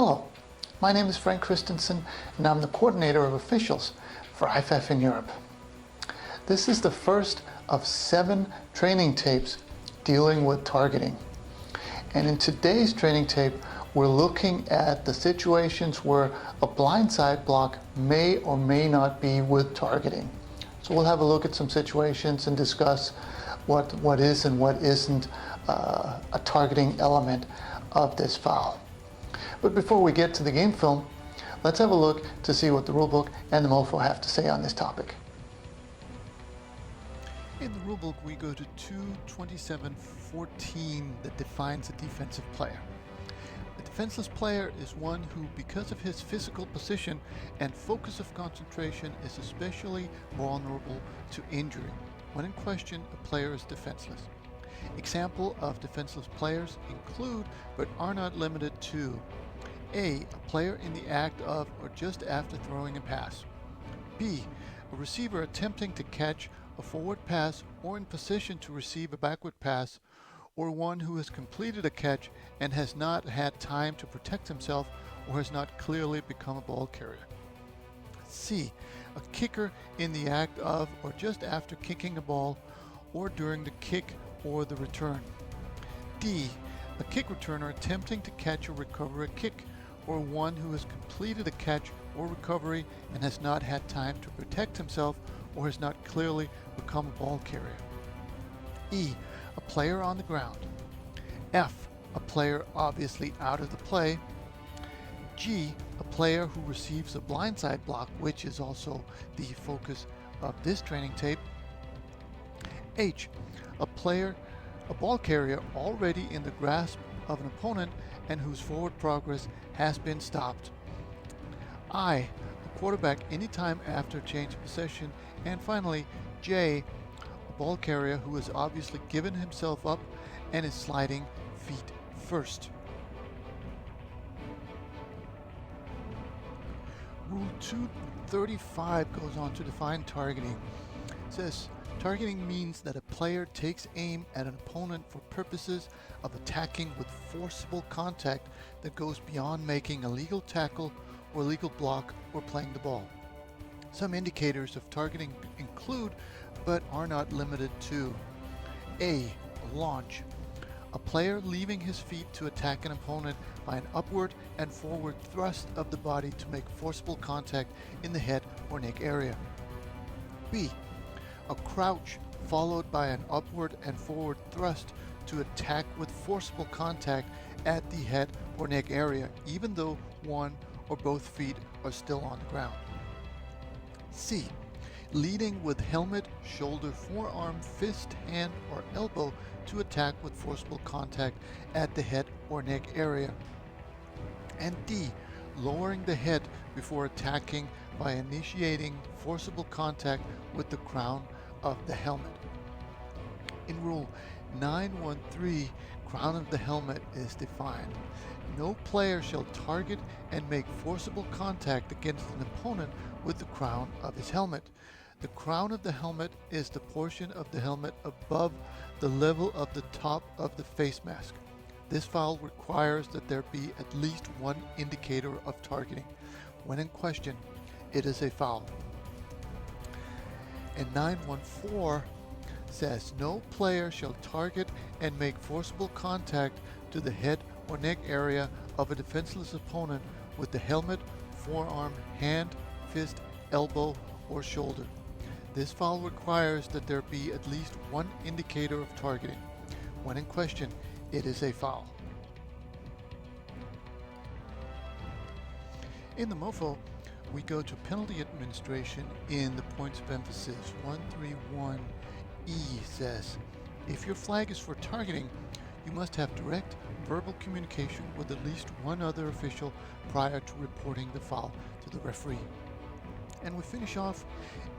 Hello, my name is Frank Christensen and I'm the coordinator of officials for IFAF in Europe. This is the first of 7 training tapes dealing with targeting. And in today's training tape, we're looking at the situations where a blindside block may or may not be with targeting. So we'll have a look at some situations and discuss what is and what isn't a targeting element of this foul. But before we get to the game film, let's have a look to see what the rulebook and the MOFO have to say on this topic. In the rulebook, we go to 227.14 that defines a defensive player. A defenseless player is one who, because of his physical position and focus of concentration, is especially vulnerable to injury. When in question, a player is defenseless. Example of defenseless players include, but are not limited to: A player in the act of or just after throwing a pass. B, a receiver attempting to catch a forward pass or in position to receive a backward pass, or one who has completed a catch and has not had time to protect himself or has not clearly become a ball carrier. C, a kicker in the act of or just after kicking a ball or during the kick or the return. D, a kick returner attempting to catch or recover a kick, or one who has completed a catch or recovery and has not had time to protect himself or has not clearly become a ball carrier. E, a player on the ground. F, a player obviously out of the play. G, a player who receives a blindside block, which is also the focus of this training tape. H, a ball carrier already in the grasp of an opponent and whose forward progress has been stopped. I, a quarterback anytime after change of possession. And finally, J, a ball carrier who has obviously given himself up and is sliding feet first. Rule 235 goes on to define targeting. It says, targeting means that a player takes aim at an opponent for purposes of attacking with forcible contact that goes beyond making a legal tackle or legal block or playing the ball. Some indicators of targeting include, but are not limited to: A, launch. A player leaving his feet to attack an opponent by an upward and forward thrust of the body to make forcible contact in the head or neck area. B, a crouch followed by an upward and forward thrust to attack with forcible contact at the head or neck area, even though one or both feet are still on the ground. C, leading with helmet, shoulder, forearm, fist, hand, or elbow to attack with forcible contact at the head or neck area. And D, lowering the head before attacking by initiating forcible contact with the crown of the helmet. In Rule 913, crown of the helmet is defined. No player shall target and make forcible contact against an opponent with the crown of his helmet. The crown of the helmet is the portion of the helmet above the level of the top of the face mask. This foul requires that there be at least one indicator of targeting. When in question, it is a foul. And 914 says, no player shall target and make forcible contact to the head or neck area of a defenseless opponent with the helmet, forearm, hand, fist, elbow, or shoulder. This foul requires that there be at least one indicator of targeting. When in question, it is a foul. In the MOFO, we go to penalty administration in the points of emphasis. 131E says, if your flag is for targeting, you must have direct verbal communication with at least one other official prior to reporting the foul to the referee. And we finish off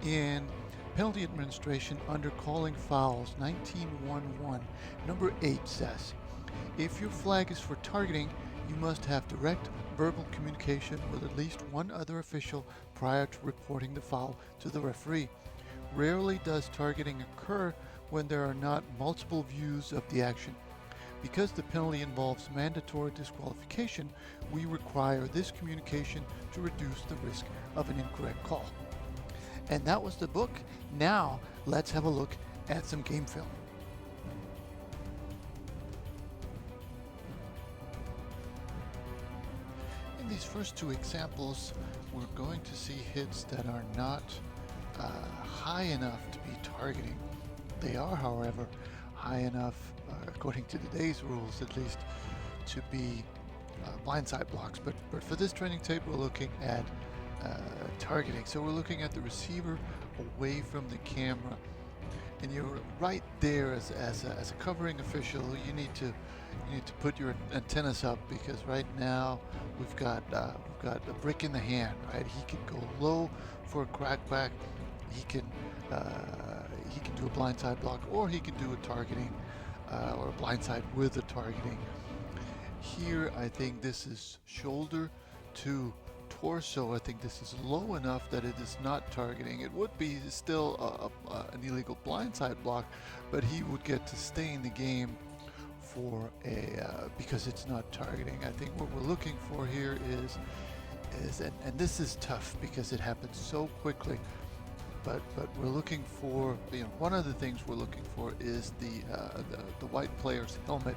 in penalty administration under calling fouls. 1911, number 8 says, if your flag is for targeting, you must have direct verbal communication with at least one other official prior to reporting the foul to the referee. Rarely does targeting occur when there are not multiple views of the action. Because the penalty involves mandatory disqualification, we require this communication to reduce the risk of an incorrect call. And that was the book. Now let's have a look at some game film. In these first two examples, we're going to see hits that are not high enough to be targeting. They are, however, high enough, according to today's rules at least, to be blindside blocks. But for this training tape, we're looking at targeting. So we're looking at the receiver away from the camera, and you're right there as a covering official. You need to put your antennas up, because right now we've got a brick in the hand. Right, he can go low for a crackback. He can do a blindside block, or he can do a targeting or a blindside with a targeting. Here, I think this is shoulder to torso. I think this is low enough that it is not targeting. It would be still an illegal blindside block, but he would get to stay in the game for because it's not targeting. I think what we're looking for here is and this is tough because it happens so quickly. But we're looking for, one of the things we're looking for is the white player's helmet.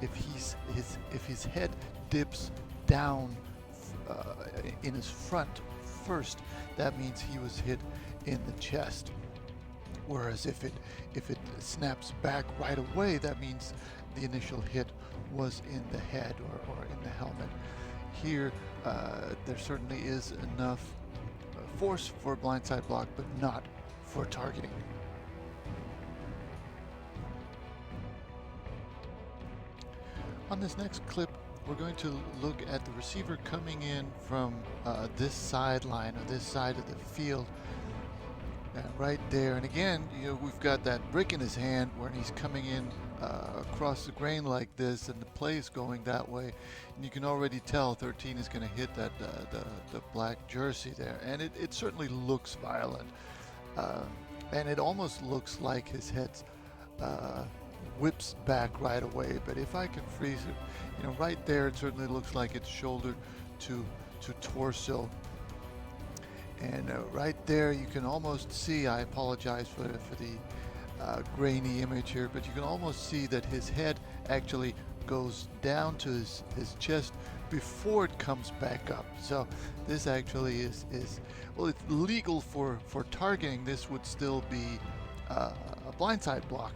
If his head dips down in his front first, that means he was hit in the chest. Whereas if it snaps back right away, that means the initial hit was in the head or in the helmet. Here, there certainly is enough force for a blindside block, but not for targeting. On this next clip, we're going to look at the receiver coming in from this sideline or this side of the field, right there. And again, we've got that brick in his hand where he's coming in across the grain like this, and the play is going that way, and you can already tell 13 is going to hit that the black jersey there, and it certainly looks violent, and it almost looks like his head whips back right away. But if I can freeze it, right there, it certainly looks like it's shoulder to torso. And right there, you can almost see, I apologize for the grainy image here, but you can almost see that his head actually goes down to his chest before it comes back up. So this actually is well, it's legal for targeting. This would still be a blindside block,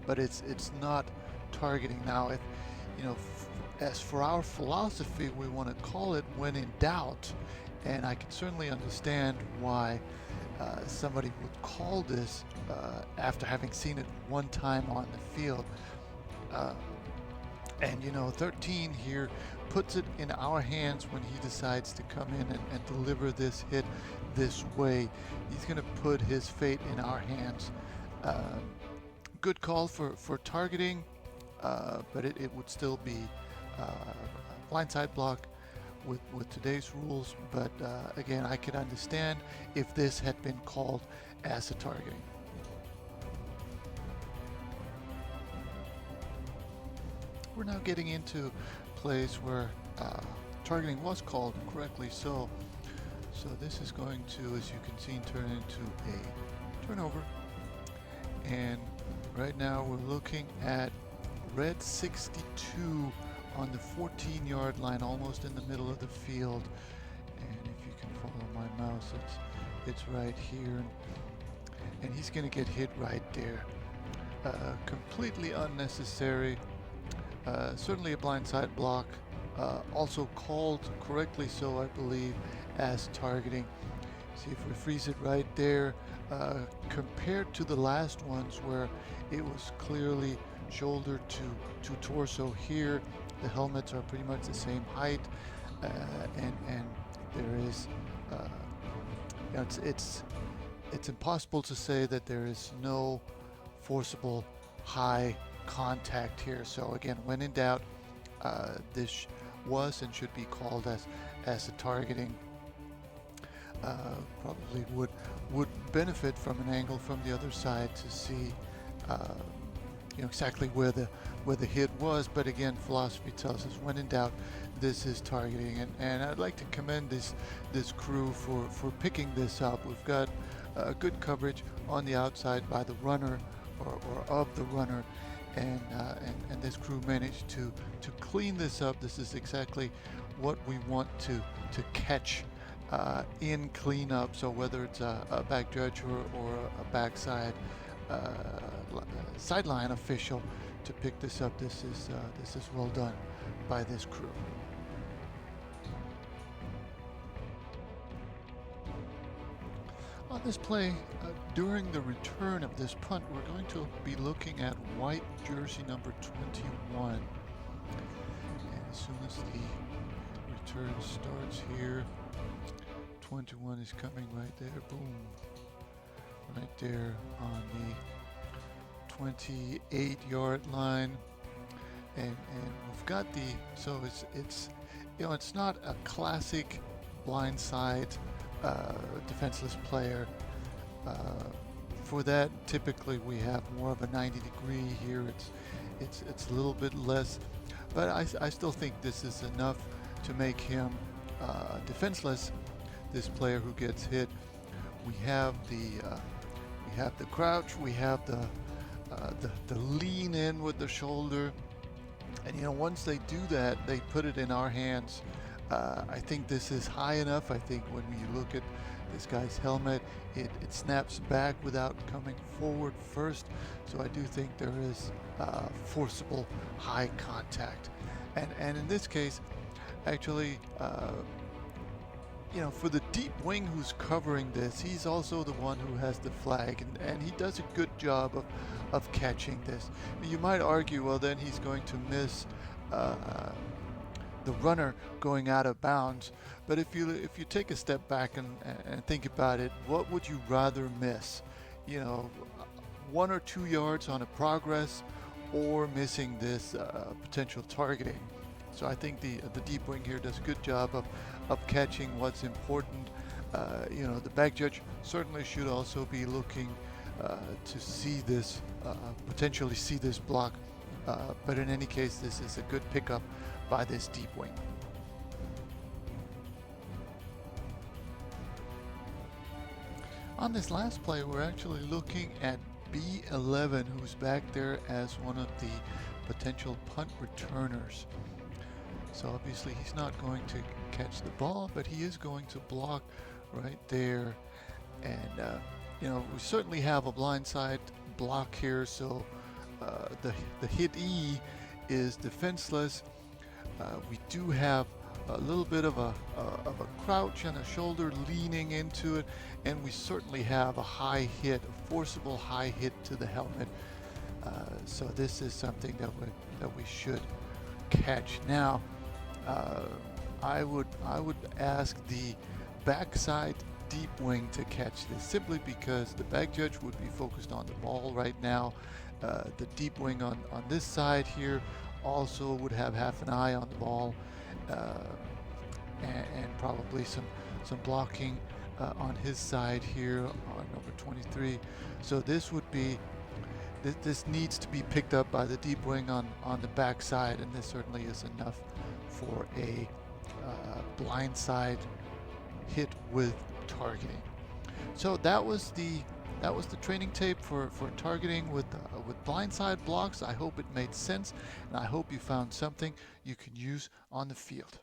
but it's not targeting. Now, if as for our philosophy, we want to call it when in doubt, and I can certainly understand why somebody would call this after having seen it one time on the field. And 13 here puts it in our hands when he decides to come in and deliver this hit this way. He's going to put his fate in our hands. Good call for targeting, but it would still be a blindside block with today's rules. But again, I could understand if this had been called as a targeting. We're now getting into plays where targeting was called correctly. So this is going to, as you can see, turn into a turnover. And right now we're looking at red 62 on the 14-yard line, almost in the middle of the field. And if you can follow my mouse, it's right here. And he's going to get hit right there. Completely unnecessary. Certainly a blindside block, also called correctly so, I believe, as targeting. See if we freeze it right there, compared to the last ones where it was clearly shoulder to torso. Here the helmets are pretty much the same height, and there is it's impossible to say that there is no forcible high contact here. So again, when in doubt, this was and should be called as a targeting. Probably would benefit from an angle from the other side to see exactly where the where the hit was, but again, philosophy tells us when in doubt, this is targeting. And I'd like to commend this crew for picking this up. We've got good coverage on the outside by the runner or of the runner, and this crew managed to clean this up. This is exactly what we want to catch in cleanup. So whether it's a back judge or a backside sideline official to pick this up, this is well done by this crew. On this play, during the return of this punt, we're going to be looking at white jersey number 21. And as soon as the return starts here, 21 is coming right there, boom, right there on the 28-yard line. And we've got so it's you know, it's not a classic blindside defenseless player. For that, typically we have more of a 90 degree. Here it's a little bit less, but I still think this is enough to make him defenseless. This player who gets hit, we have the crouch, we have the lean in with the shoulder, and you know, once they do that, they put it in our hands. I think this is high enough. I think when you look at this guy's helmet, it snaps back without coming forward first. So I do think there is forcible high contact. And in this case, actually, you know, for the deep wing who's covering this, he's also the one who has the flag, and he does a good job of catching this. You might argue, well, then he's going to miss the runner going out of bounds. But if you take a step back and think about it, what would you rather miss? You know, 1 or 2 yards on a progress, or missing this potential targeting. So I think the deep wing here does a good job of catching what's important. You know, the back judge certainly should also be looking to see this, potentially see this block. But in any case, this is a good pickup by this deep wing. On this last play, we're actually looking at B11, who's back there as one of the potential punt returners. So obviously he's not going to catch the ball, but he is going to block right there. And you know, we certainly have a blindside block here, so the hit E is defenseless. We do have a little bit of a crouch and a shoulder leaning into it, and we certainly have a high hit, a forcible high hit to the helmet. So this is something that we should catch. Now, I would ask the backside deep wing to catch this, simply because the back judge would be focused on the ball right now. The deep wing on this side here also would have half an eye on the ball, and probably some blocking on his side here on number 23. So this would be, this needs to be picked up by the deep wing on the back side, and this certainly is enough for a blindside hit with targeting. So that was the training tape for targeting with blindside blocks. I hope it made sense, and I hope you found something you can use on the field.